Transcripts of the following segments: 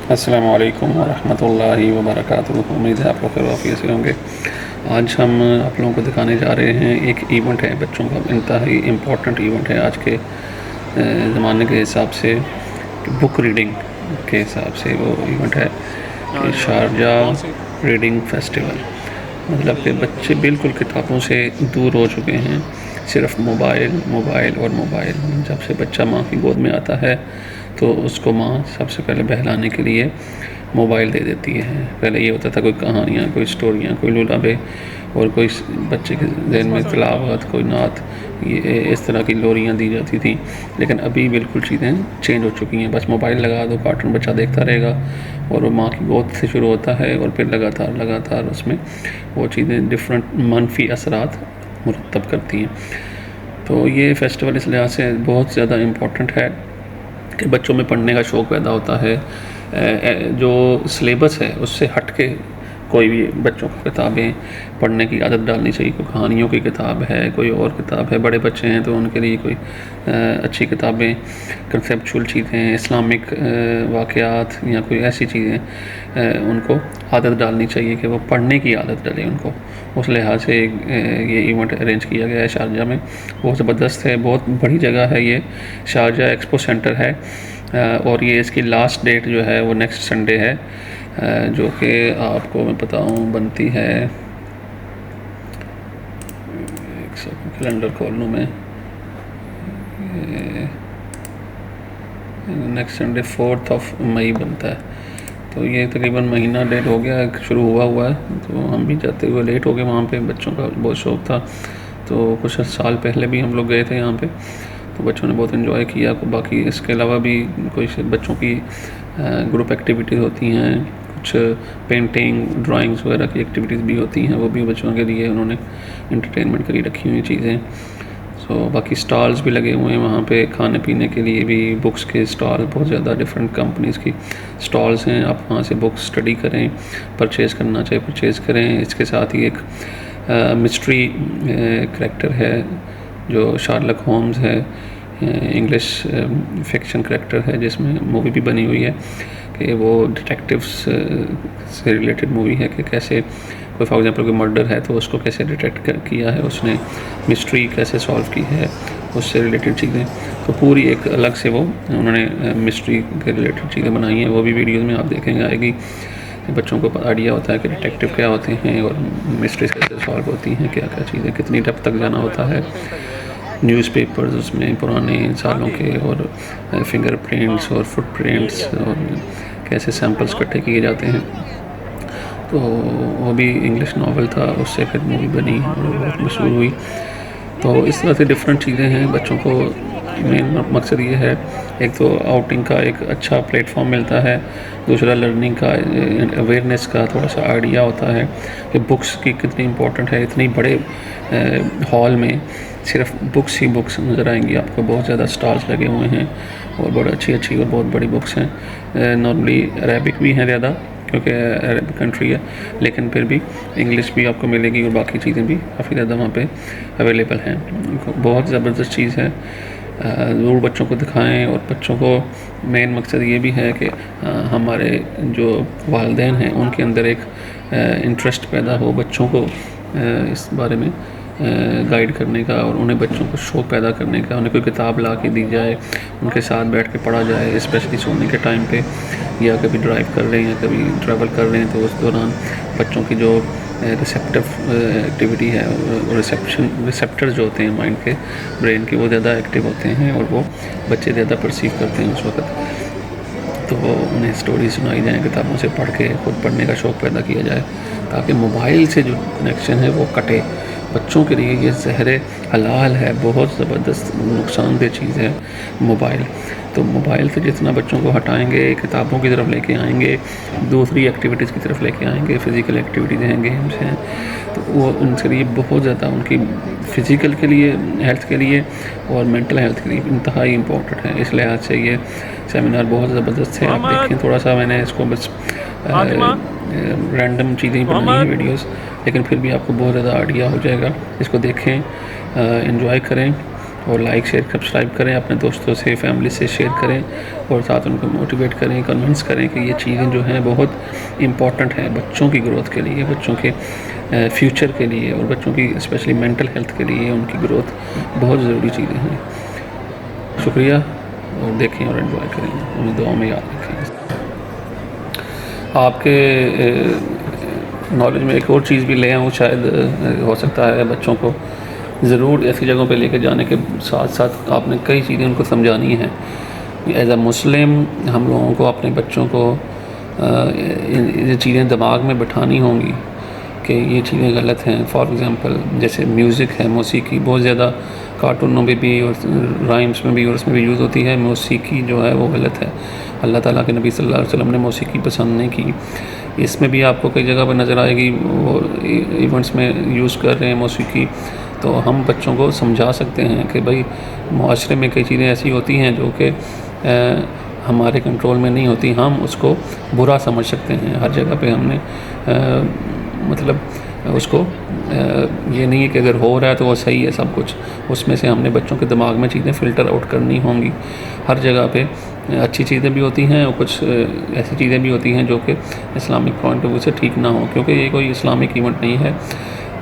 अस्सलामु अलैकुम वरहमतुल्लाहि वबरकातुहू। उम्मीद है आप लोग खैर वाफ़ियत से होंगे। आज हम आप लोगों को दिखाने जा रहे हैं, एक इवेंट है बच्चों का, इंतहाई इम्पोर्टेंट इवेंट है आज के ज़माने के हिसाब से, बुक रीडिंग के हिसाब से वो इवेंट है कि शारजाह रीडिंग फेस्टिवल। मतलब कि बच्चे बिल्कुल किताबों से दूर हो चुके हैं, सिर्फ मोबाइल मोबाइल और मोबाइल। जब से बच्चा माँ की गोद में आता है तो उसको माँ सबसे पहले बहलाने के लिए मोबाइल दे देती है। पहले ये होता था कोई कहानियाँ, कोई स्टोरियाँ, कोई लुलाबे और कोई बच्चे के ज़हन में तिलावत, कोई नात, ये इस तरह की लोरियाँ दी जाती थी। लेकिन अभी बिल्कुल चीज़ें चेंज हो चुकी हैं। बस मोबाइल लगा दो, कार्टून बच्चा देखता रहेगा और वो माँ की गोद से शुरू होता है और फिर लगातार लगातार उसमें वो चीज़ें डिफरेंट मनफी असरात मुरतब करती हैं। तो ये फ़ेस्टिवल इस लिहाज से बहुत ज़्यादा इम्पोर्टेंट है कि बच्चों में पढ़ने का शौक़ पैदा होता है। जो सिलेबस है उससे हट के कोई भी बच्चों को किताबें पढ़ने की आदत डालनी चाहिए। कोई कहानियों की किताब है, कोई और किताब है, बड़े बच्चे हैं तो उनके लिए कोई अच्छी किताबें, कंसेप्चुअल चीज़ें, इस्लामिक वाक़यात या कोई ऐसी चीज़ें उनको आदत डालनी चाहिए कि वो पढ़ने की आदत डालें उनको। उस लिहाज से ये इवेंट अरेंज किया गया है शारजाह में। बहुत ज़बरदस्त है, बहुत बड़ी जगह है ये, शारजाह एक्सपो सेंटर है। और ये इसकी लास्ट डेट जो है वो नेक्स्ट संडे है, जो कि आपको मैं बताऊं बनती है, एक सेकंड कैलेंडर खोल लूँ मैं, नेक्स्ट संडे 4 मई बनता है। तो ये तकरीबन महीना डेढ़ हो गया शुरू हुआ है। तो हम भी जाते हुए लेट हो गए, वहाँ पे बच्चों का बहुत शौक़ था तो कुछ साल पहले भी हम लोग गए थे यहाँ पे, तो बच्चों ने बहुत इन्जॉय किया। बाकी इसके अलावा भी कोई बच्चों की ग्रुप एक्टिविटीज़ होती हैं, कुछ पेंटिंग, ड्राइंग्स वगैरह की एक्टिविटीज़ भी होती हैं, वो भी बच्चों के लिए उन्होंने इंटरटेनमेंट के लिए रखी हुई चीज़ें। सो बाकी स्टॉल्स भी लगे हुए हैं वहाँ पे, खाने पीने के लिए भी, बुक्स के स्टॉल, बहुत ज़्यादा डिफरेंट कंपनीज़ की स्टॉल्स हैं। आप वहाँ से बुक्स स्टडी करें, परचेज़ करना चाहे परचेज़ करें। इसके साथ ही एक मिस्ट्री करैक्टर है जो शार्लक होम्स है, इंग्लिश फिक्शन करैक्टर है जिसमें मूवी भी बनी हुई है कि वो डिटेक्टिव्स से रिलेटेड मूवी है कि कैसे कोई फॉर एग्जांपल कोई मर्डर है तो उसको कैसे डिटेक्ट किया है उसने, मिस्ट्री कैसे सॉल्व की है, उससे रिलेटेड चीज़ें। तो पूरी एक अलग से वो उन्होंने मिस्ट्री के रिलेटेड चीज़ें बनाई हैं, वो भी वीडियोज़ में आप देखेंगे आएगी। बच्चों को आइडिया होता है कि डिटेक्टिव क्या होते हैं और मिस्ट्रीज कैसे सॉल्व होती हैं, क्या क्या चीज़ें, कितनी डेप्थ तक जाना होता है। न्यूज़पेपर्स उसमें पुराने सालों के और फिंगरप्रिंट्स और फुटप्रिंट्स और कैसे सैंपल्स इकट्ठे किए जाते हैं। तो वो भी इंग्लिश नावल था, उससे फिर मूवी बनी और बहुत मशहूर हुई। तो इस तरह से डिफरेंट चीज़ें हैं। बच्चों को मेन मकसद ये है, एक तो आउटिंग का एक अच्छा प्लेटफॉर्म मिलता है, दूसरा लर्निंग का, अवेयरनेस का थोड़ा सा आइडिया होता है कि बुक्स की कितनी इम्पोर्टेंट है। इतनी बड़े हॉल में सिर्फ बुक्स ही बुक्स नज़र आएंगी आपको, बहुत ज़्यादा स्टॉल्स लगे हुए हैं और बहुत अच्छी अच्छी और बहुत बड़ी बुक्स हैं। नॉर्मली अरेबिक भी हैं ज़्यादा क्योंकि अरब कंट्री है, लेकिन फिर भी इंग्लिश भी आपको मिलेगी और बाकी चीज़ें भी काफ़ी ज़्यादा वहाँ पे अवेलेबल हैं। बहुत ज़बरदस्त चीज़ है, ज़रूर बच्चों को दिखाएं। और बच्चों को मेन मकसद ये भी है कि हमारे जो वालिदैन हैं उनके अंदर एक इंटरेस्ट पैदा हो, बच्चों को इस बारे में गाइड करने का और उन्हें बच्चों को शौक़ पैदा करने का। उन्हें कोई किताब ला के दी जाए, उनके साथ बैठ के पढ़ा जाए, स्पेशली सोने के टाइम पे, या कभी ड्राइव कर रहे हैं या कभी ट्रैवल कर रहे हैं तो उस दौरान बच्चों की जो रिसेप्टिव एक्टिविटी है, रिसेप्टर जो होते हैं माइंड के, ब्रेन के, वो ज़्यादा एक्टिव होते हैं और वो बच्चे ज़्यादा परसीव करते हैं उस वक्त। तो उन्हें स्टोरी सुनाई जाए, किताबों से पढ़ के खुद पढ़ने का शौक़ पैदा किया जाए ताकि मोबाइल से जो कनेक्शन है वो कटे। बच्चों के लिए ये ज़हरे हलाल है, बहुत ज़बरदस्त नुकसानदेह चीज़ है मोबाइल। तो मोबाइल से जितना बच्चों को हटाएंगे, किताबों की तरफ लेके आएंगे, दूसरी एक्टिविटीज़ की तरफ लेके आएंगे, फ़िज़िकल एक्टिविटीज़ हैं, गेम्स हैं, तो वो उनके लिए बहुत ज़्यादा, उनकी फ़िज़िकल के लिए, हेल्थ के लिए और मेंटल हेल्थ के लिए इंतहाई इम्पोर्टेंट है। इस लिहाज से ये सेमिनार बहुत ज़बरदस्त है। आप देखें, थोड़ा सा मैंने इसको बस रैंडम चीज़ें बनाई हैं वीडियोस, लेकिन फिर भी आपको बहुत ज़्यादा आइडिया हो जाएगा। इसको देखें, एंजॉय करें और लाइक शेयर सब्सक्राइब करें, अपने दोस्तों से फैमिली से शेयर करें और साथ उनको मोटिवेट करें, कन्विंस करें कि ये चीज़ें जो हैं बहुत इम्पॉर्टेंट हैं बच्चों की ग्रोथ के लिए, बच्चों के फ्यूचर के लिए और बच्चों की स्पेशली मेंटल हेल्थ के लिए उनकी ग्रोथ बहुत ज़रूरी चीज़ें हैं। शुक्रिया और देखें और एंजॉय करें, उन्हें दुआ में याद रखें। आपके नॉलेज में एक और चीज़ भी ले आऊँ, शायद हो सकता है बच्चों को ज़रूर ऐसी जगहों पे लेके जाने के साथ साथ आपने कई चीज़ें उनको समझानी हैं। एज अ मुस्लिम हम लोगों को अपने बच्चों को ये चीज़ें दिमाग में बिठानी होंगी कि ये चीज़ें गलत हैं। फॉर एग्ज़ाम्पल जैसे म्यूज़िक है, मौसीकी बहुत ज़्यादा कार्टूनों में भी और राइम्स में भी और उसमें भी यूज़ होती है। मौसीकी जो है वो गलत है, अल्लाह ताला के नबी सल्लल्लाहु अलैहि वसल्लम ने मौसीकी पसंद नहीं की। इसमें भी आपको कई जगह पर नज़र आएगी वो इवेंट्स में यूज़ कर रहे हैं मौसीकी। तो हम बच्चों को समझा सकते हैं कि भाई मुआशरे में कई चीज़ें ऐसी होती हैं जो कि हमारे कंट्रोल में नहीं होती, हम उसको बुरा समझ सकते हैं। हर जगह पे हमने मतलब उसको ये नहीं है कि अगर हो रहा है तो वो सही है सब कुछ, उसमें से हमने बच्चों के दिमाग में चीज़ें फ़िल्टर आउट करनी होंगी। हर जगह पे अच्छी चीज़ें भी होती हैं और कुछ ऐसी चीज़ें भी होती हैं जो कि इस्लामिक पॉइंट ऑफ व्यू से ठीक ना हो, क्योंकि ये कोई इस्लामिक इवेंट नहीं है।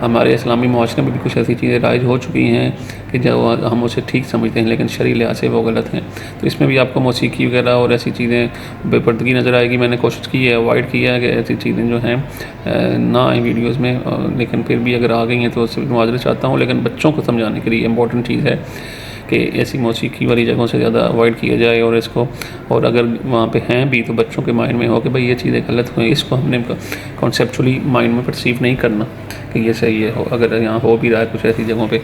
हमारे इस्लामी माशरे में भी कुछ ऐसी चीज़ें राइज हो चुकी हैं कि जो हम उसे ठीक समझते हैं लेकिन शरई लिहाज से वो गलत हैं। तो इसमें भी आपको मौसीकी वगैरह और ऐसी चीज़ें बेपर्दगी नज़र आएगी। मैंने कोशिश की है, अवॉइड किया है कि ऐसी चीज़ें जो हैं ना आए वीडियोज़ में, लेकिन फिर भी अगर आ गई हैं तो उससे माजरत चाहता हूँ। लेकिन बच्चों को समझाने के लिए इम्पॉर्टेंट चीज़ है कि ऐसी मौसीकी वाली जगहों से ज़्यादा अवॉइड किया जाए और इसको, और अगर वहाँ पे हैं भी तो बच्चों के माइंड में हो कि भाई ये चीज़ें गलत हुई, इसको हमने कॉन्सेप्चुअली माइंड में परसीव नहीं करना कि ये सही है। अगर यहाँ हो भी रहा है कुछ ऐसी जगहों पे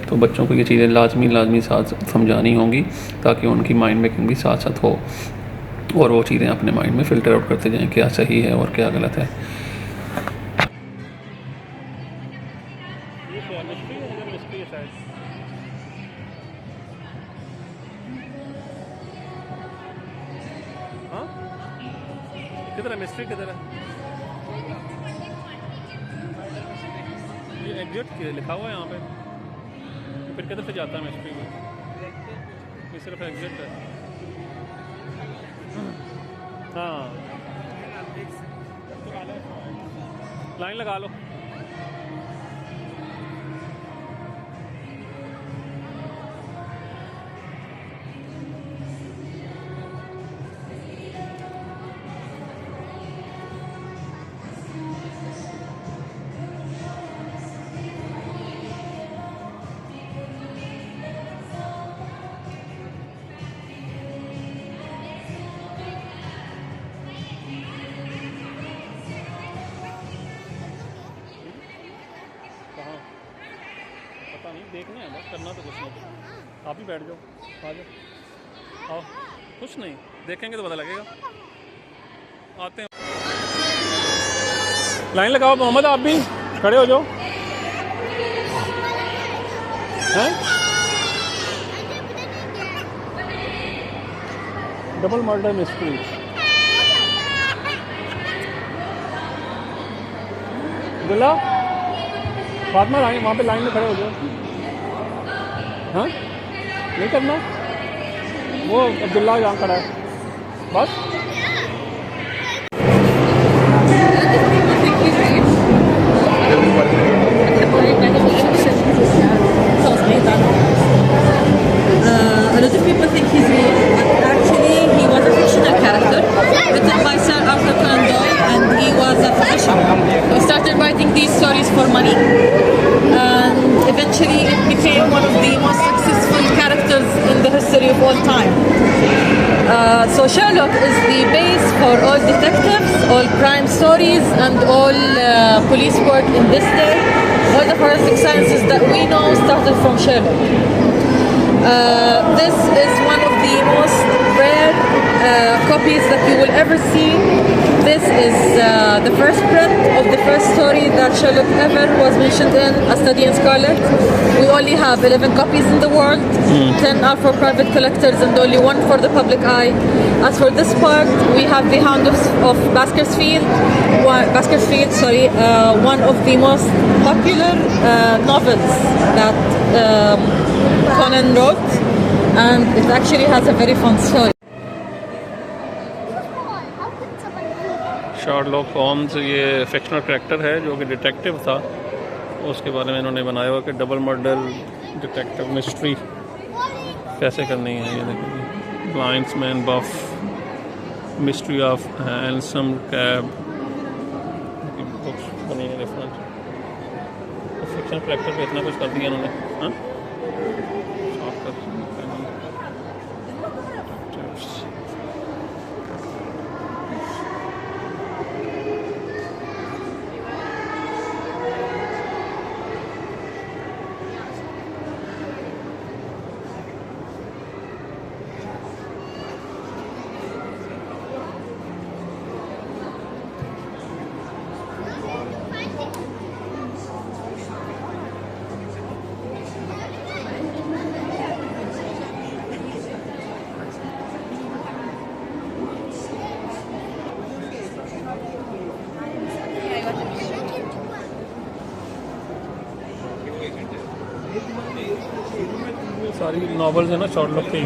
तो बच्चों को ये चीज़ें लाजमी साथ समझानी होंगी ताकि उनकी माइंड मेकिंग भी साथ साथ हो और वो चीज़ें अपने माइंड में फ़िल्टर आउट करते जाएँ क्या सही है और क्या गलत है। किधर है मिस्ट्री, किधर है ये एग्जिट लिखा हुआ है यहाँ पे, फिर किधर से जाता है मिस्ट्री में? ये सिर्फ एग्जिट है। हाँ लाइन लगा लो। पता नहीं, देखना है बस, करना तो कुछ नहीं। आप ही बैठ जाओ, आ जाओ, आओ। कुछ नहीं, देखेंगे तो पता लगेगा। आते हैं, लाइन लगाओ। मोहम्मद आप भी खड़े हो जाओ। हैं डबल मर्डर मिस्ट्री। गुल्ला फातिमा लाइन, वहाँ पे लाइन में खड़े हो जाओ। हाँ नहीं करना, वो अब्दुल्ला जहाँ खड़ा है बस। A lot of people think he's real, but actually he was a fictional character written by Sir Arthur Conan Doyle, and he was a physician. He started writing these stories for money, and eventually it became one of the most successful characters in the history of all time. So Sherlock is the base for all detectives, all crime stories, and all police work in this day. All the forensic sciences that we know started from Sherlock. This is one of the most rare copies that you will ever see. This is the first print of the first story that Sherlock ever was mentioned in, A Study in Scarlet. We only have 11 copies in the world. 10 are for private collectors and only 1 for the public eye. As for this part, we have The Hound of Baskerville, one of the most popular novels that Conan wrote, and it actually has a very fun story. Sherlock Holmes ये fictional character है जो कि detective था, उसके बारे में इन्होंने बनाया हुआ कि डबल मर्डर डिटेक्टिव मिस्ट्री कैसे करनी है। ये देखिए, blinds man buff, mystery of handsome cab, books बनी है डिफरेंट। फिक्शनल कैरेक्टर पे इतना कुछ कर दिया इन्होंने। हाँ, सारी नॉवेल्स है ना शार्लॉक की।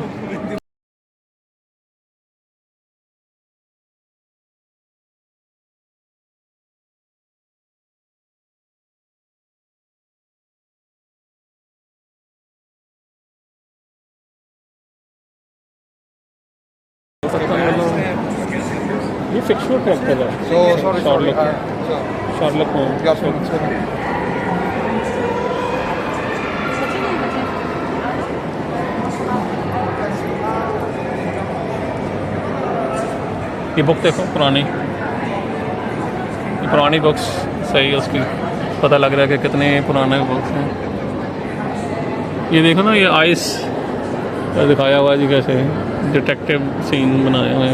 ये फिक्शनल कैरेक्टर है शार्लॉक होम्स। ये बुक देखो पुरानी बुक्स सही है उसकी, पता लग रहा है कि कितने पुराने बुक्स हैं। ये देखो ना, ये आइस दिखाया हुआ है जी, कैसे डिटेक्टिव सीन बनाया हुआ है।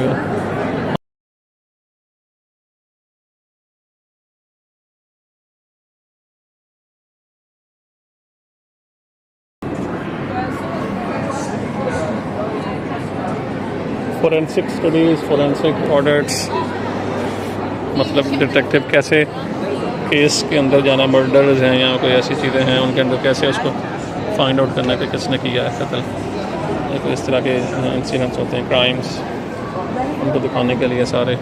फोरेंसिक स्टडीज़, फोरेंसिक ऑडिट्स, मतलब डिटेक्टिव कैसे केस के अंदर जाना, मर्डर्स हैं या कोई ऐसी चीज़ें हैं उनके अंदर कैसे उसको फाइंड आउट करना कि किसने किया है कत्ल, या कोई इस तरह के इंसिडेंट्स होते हैं, क्राइम्स, उनको दिखाने के लिए सारे।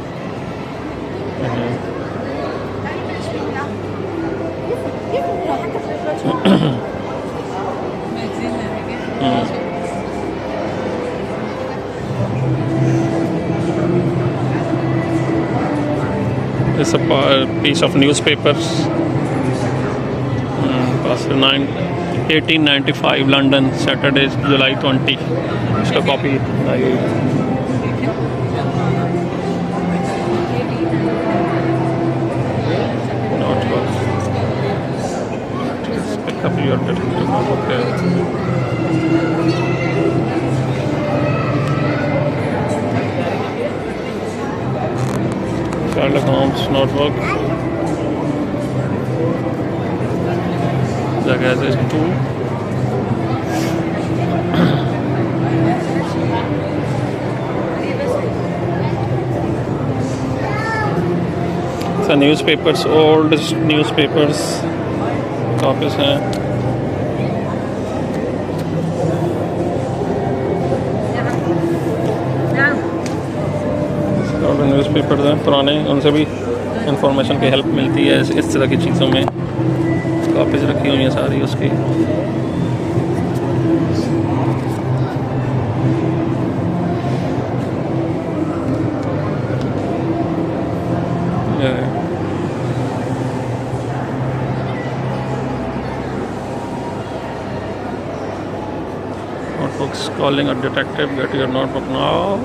It's a piece of newspapers. 1895 London, Saturday, July 20. इसका copy I. Pick up your detective. Okay. Sherlock Holmes notebook. The gas is 2. So newspapers, old newspapers, copies हैं। न्यूज़पेपर हैं पुराने, उनसे भी इंफॉर्मेशन की हेल्प मिलती है इस तरह की चीज़ों में। कॉपीज़ रखी हुई हैं सारी उसकी। Notebooks, calling a detective, get your notebook now.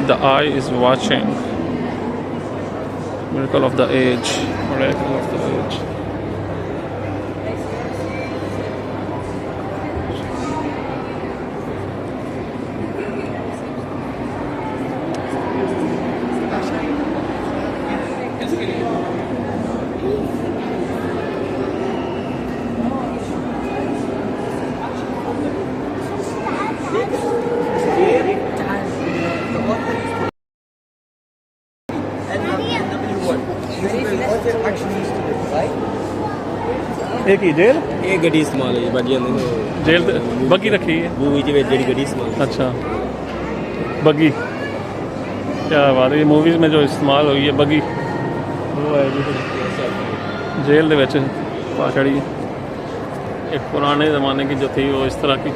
The eye is watching. Miracle of the age. Miracle of the age. What it actually used to look like. एक ही जेल ਇਹ ਗੱਡੀ ਇਸਤੇਮਾਲ ਹੋਈ ਬਾਗੀਆਂ ਦੇ जेल बग्गी रखी है। ਮੂਵੀ ਦੇ ਵਿੱਚ ਜਿਹੜੀ ਗੱਡੀ ਇਸਤੇਮਾਲ अच्छा बग्गी, क्या बात है, ये मूवीज़ में जो इस्तेमाल हुई है बग्गी वो है जी जेल दे विच पा छड़ी। एक पुराने ज़माने की जो थी वो इस तरह की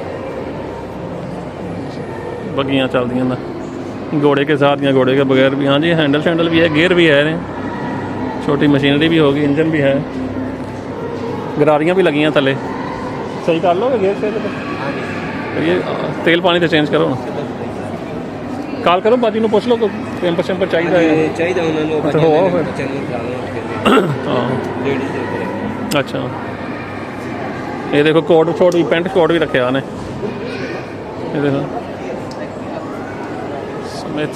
बग्गियाँ चलदियाँ ना, घोड़े के साथ या घोड़े के बगैर भी। हाँ जी, हैंडल शैंडल भी है, गियर भी है, छोटी मशीनरी भी होगी, इंजन भी है, गरारियाँ भी लगी हैं थले। सही कर लोगे गियर से? तो ये तेल पानी तो चेंज करो ना, कॉल करो बाजी ਨੂੰ ਪੁੱਛ ਲਓ ਕੋਈ ਟੈਂਪਰ ਸ਼ੈਂਪਰ ਚਾਹੀਦਾ ਹੈ। ਚਾਹੀਦਾ ਉਹਨਾਂ ਨੂੰ ਅੱਛਾ, ਹੋ ਫਿਰ। ਬੱਚਿਆਂ ਨੂੰ ਖਿਲਾਉਣਾ ਹਾਂ ਲੇਡੀਜ਼ ਦੇ ਉੱਤੇ। अच्छा, ये देखो कोट शोट भी, पेंट कोट भी रखे ने। ये देखो Smith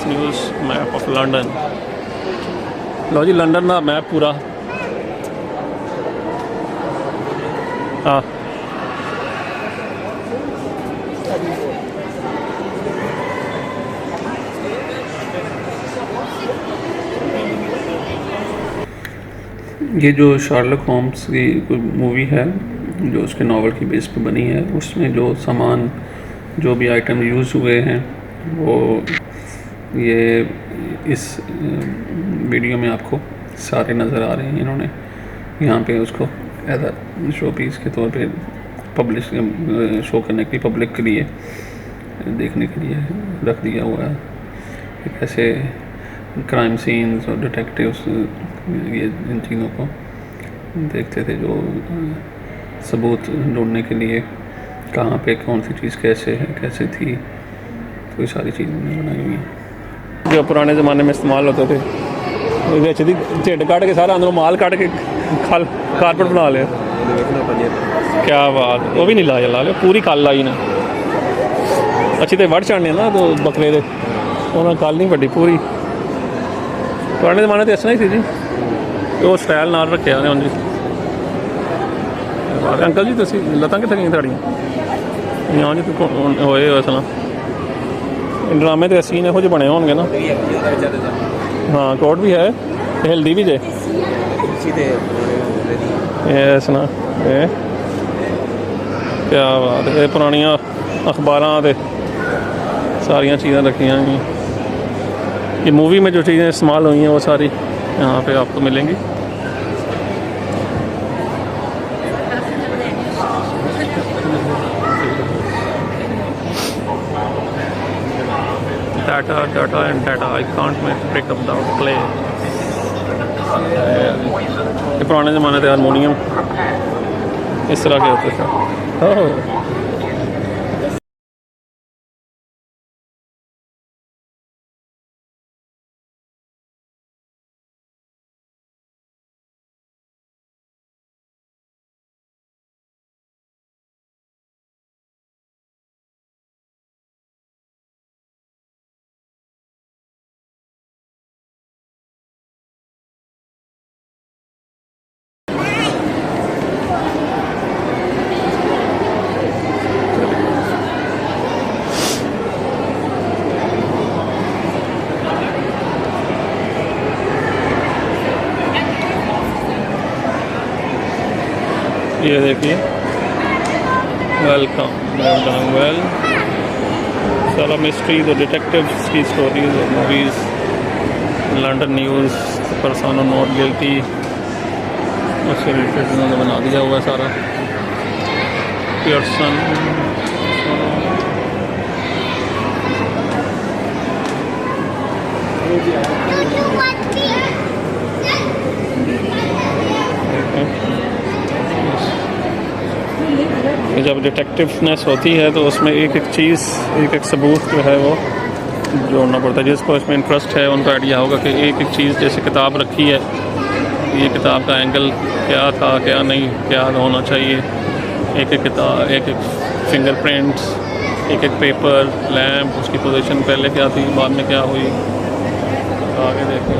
news map of London. लो जी लंडन का मैप पूरा। हाँ ये जो शार्लक होम्स की कोई मूवी है जो उसके नावल की बेस पे बनी है, उसमें जो सामान जो भी आइटम यूज़ हुए हैं वो ये इस वीडियो में आपको सारे नज़र आ रहे हैं। इन्होंने यहाँ पे उसको एज अ शो पीस के तौर पे पब्लिश शो करने के लिए, पब्लिक के लिए देखने के लिए रख दिया हुआ है। एक ऐसे क्राइम सीन्स और डिटेक्टिव्स ये इन चीज़ों को देखते थे जो सबूत ढूंढने के लिए कहाँ पे कौन सी चीज़ कैसे है, कैसे थी, तो ये सारी चीज़ उन्होंने बनाई हुई है जो पुराने ज़माने में इस्तेमाल होते थे। विच दी ढिड कट के सारा अंदरों माल कट के खल कारपेट बना लिया। क्या बात, वो भी नहीं ला लिया, पूरी कल लाई ना। अच्छी तो वड़ चढ़ने ना तो बकरे दे उन्होंने कल नहीं वड्डी पूरी। पुराने ज़माने तो ऐसा ही थी जी, वो स्टाइल नाल रखे ने उंज। अंकल जी तुसी लत्तां कित्थे गईयां तुहाड़ियां? हाँ जी होए असला ड्रामे तो सीन इहो ਜਿਹੇ बने होणगे ना। हाँ कोट भी है, हिलदी भी जे सुना। क्या बात है, पुरानियां अखबारां ते सारियां चीज़ां रखियां हुई। ये मूवी में जो चीज़ें इस्तेमाल हुई हैं वो सारी यहाँ पे आपको मिलेंगी। Data and data I can't pick up the play. ये पुराने ज़माने के हारमोनियम इस तरह के होते थे। ये देखिए वेलकम वेल सारा मिस्ट्री और डिटेक्टिव्स की स्टोरीज और movies, London news, person not guilty, उससे रिलेटेड उन्होंने बना दिया हुआ सारा। पियर्सन जब डिटेक्टिवनेस होती है तो उसमें एक एक चीज़, एक एक सबूत जो है वो जोड़ना पड़ता है। जिसको इसमें इंटरेस्ट है उनको आइडिया होगा कि एक एक चीज़, जैसे किताब रखी है, ये किताब का एंगल क्या था, क्या नहीं, क्या होना चाहिए, एक एक किताब, एक एक फिंगरप्रिंट्स, एक एक पेपर, लैम्प, उसकी पोजीशन पहले क्या थी, बाद में क्या हुई। आगे देखिए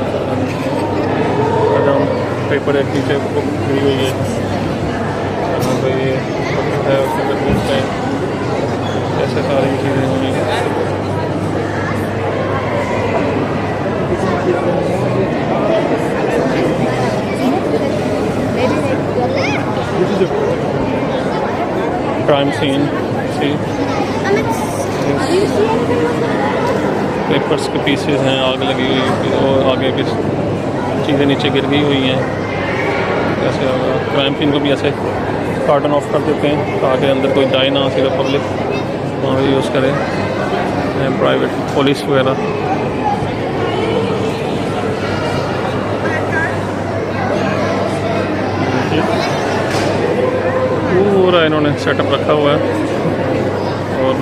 पेपर एक नीचे खुली हुई है, यहाँ पे ये है, ऐसे सारी चीज़ें हुई। crime scene. See, पेपर्स के पीसेस हैं, आग लगी हुई और आगे की चीज़ें नीचे गिर गई हुई हैं। कैसे होगा? क्राइम सीन को भी ऐसे कार्टन ऑफ कर देते हैं ताकि अंदर कोई जाए ना, सिर्फ पब्लिक वहाँ पे यूज़ करे, प्राइवेट पुलिस वगैरह। पूरा इन्होंने सेटअप रखा हुआ है और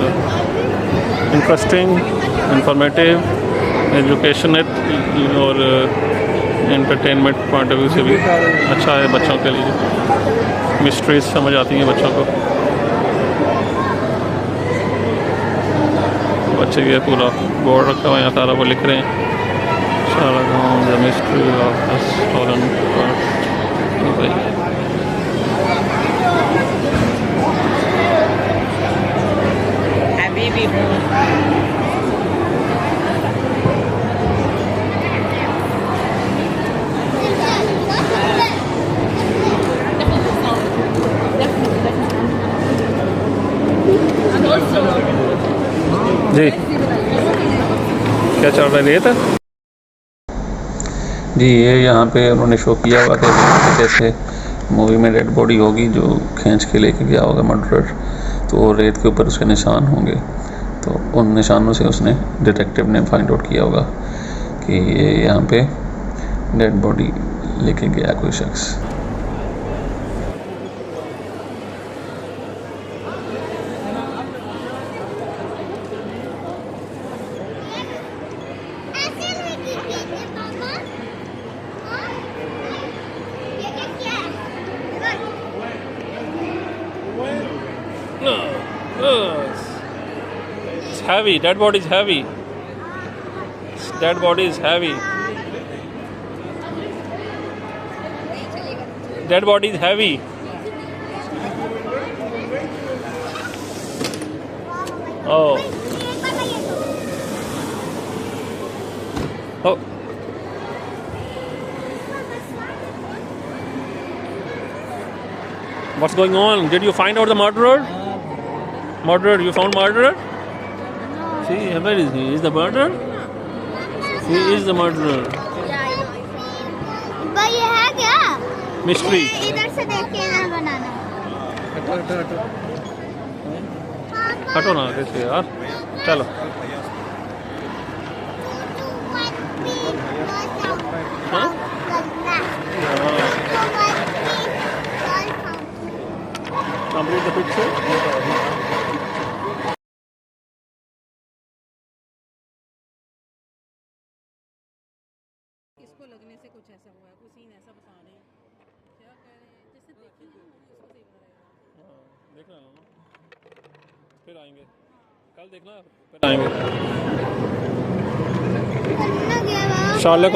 इंटरेस्टिंग, इंफॉर्मेटिव, एजुकेशनल और एंटरटेनमेंट पॉइंट ऑफ व्यू से भी अच्छा है बच्चों के लिए। मिस्ट्रीज समझ आती हैं बच्चों को। बच्चे ये पूरा बोर्ड रखा हुआ है, यहाँ सारा वो लिख रहे हैं, the mystery of the stolen part. जी क्या चल रहा है? रेत जी, ये यहाँ पे उन्होंने शो किया हुआ था जैसे मूवी में डेड बॉडी होगी जो खींच के लेके गया होगा मर्डरर, तो रेत के ऊपर उसके निशान होंगे, तो उन निशानों से उसने डिटेक्टिव ने फाइंड आउट किया होगा कि ये यहाँ पे डेड बॉडी लेके गया कोई शख्स। It's heavy. Dead body is heavy. Dead body is heavy. Dead body is heavy. Oh. Oh. What's going on? Did you find out the murderer? Murderer? You found murderer? See, where is he? Is the murderer? He is the murderer. भाई ये है क्या? Mystery. इधर से देख के ना बनाना। हटो ना कैसे यार, चलो। हाँ? Complete the picture. इसको लगने से कुछ ऐसा हुआ है, कुछ सीन ऐसा बता रहे हैं, क्या कह रहे हैं, जैसे देखेंगे ना मूवी उसको सही बता रहेगा। देख लेना ना, फिर आएंगे कल, देखना फिर आएंगे शार्ले को।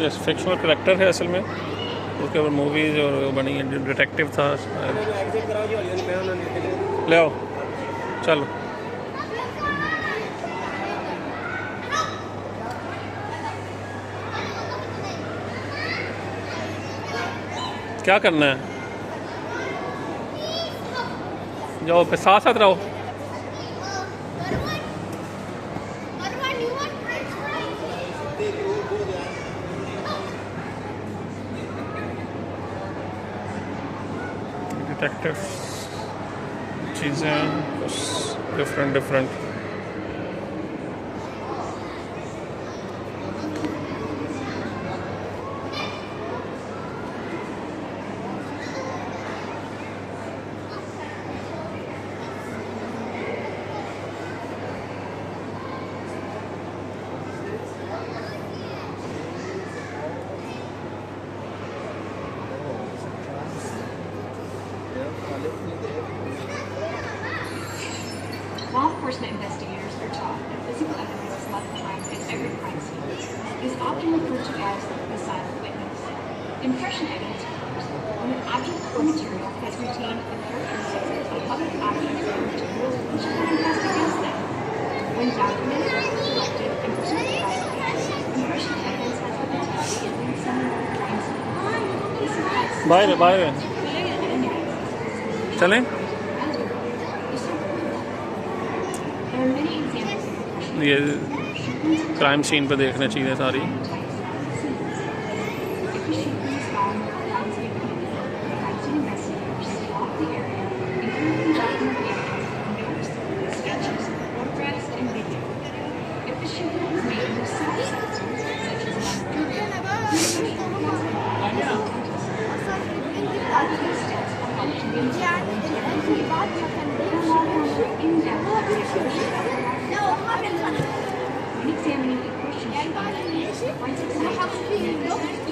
ये फिक्शनल करेक्टर है असल में, उसके ऊपर मूवीज और वो बनी है, डिटेक्टिव था शायद। ले आओ चलो। क्या करना है? जाओ फिर साथ साथ रहो। डिटेक्टिव चीज़ें कुछ different Law enforcement investigators are taught that physical evidence is left behind at every crime scene is often referred to as the silent witness. Impression evidence occurs when an object or material has retained the characteristics of other objects or materials which have been cast against them. When documented, collected, and preserved by police, impression evidence has the potential to link someone to a crime scene. This affects बाहर बाहर चलें there are many examples of impression ये crime scene पे देखने चाहिए सारी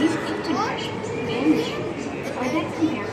These inked impressions and visuals are then compared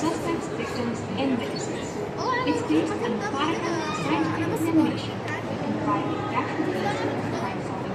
Suspects, victims, and witnesses. It's based on methodical, scientific examination that can provide a factual basis for crime solving.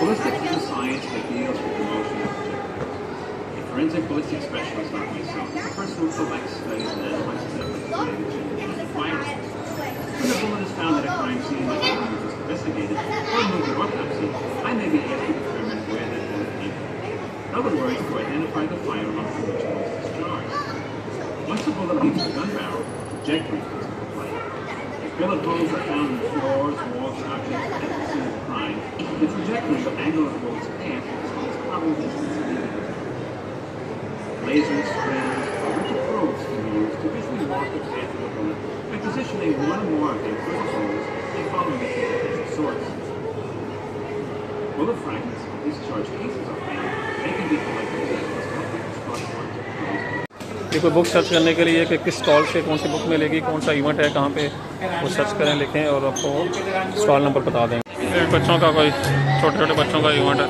Ballistics is a science that deals with emotion and perspective. A forensic ballistic specialist like myself is a person who collects, studies, and analyzes evidence related to the violence. When a bullet is found at a crime scene and is investigated or moved to autopsy, I may be able to determine where that bullet came from. In other words, to identify the firearm from which it was discharged. Once a bullet leaves the gun barrel, the trajectory comes into play. If bullet holes are found in floors, walls, and objects at the scene of the crime, the trajectory or angle of the bullet's path is probably distance of the event. Lasers, screens, or rigid probes can be used to visually mark the path of the bullet by positioning one or more of them through the holes and following it to the potential source. Bullet fragments and discharge pieces are found. They can be collected as appropriate spot points of police. ये कोई book search करने के लिए कि किस stall से कौन सी book मिलेगी, कौन सा इवेंट है, कहाँ पे, वो सर्च करें, लिखें और आपको स्टॉल नंबर बता देंगे। बच्चों का कोई छोटे छोटे बच्चों का इवेंट है।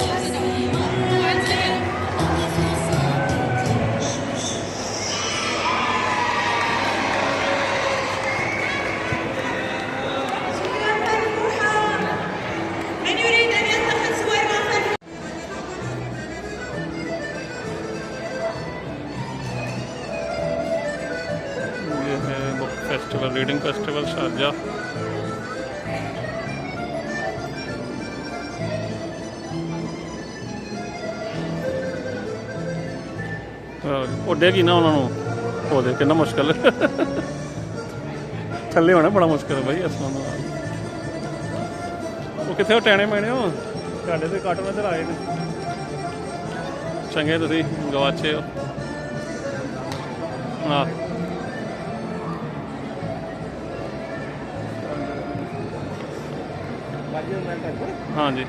ये है book festival, reading festival Sharjah. उडेगी ना उन्होंने वो देख कितना मुश्किल है थले होना बड़ा मुश्किल है भाई आसमान वो कितने टैने पैने हो साढ़े तो काटो इधर आए ने चंगे तुसी गवाचे हो हाँ हाँ जी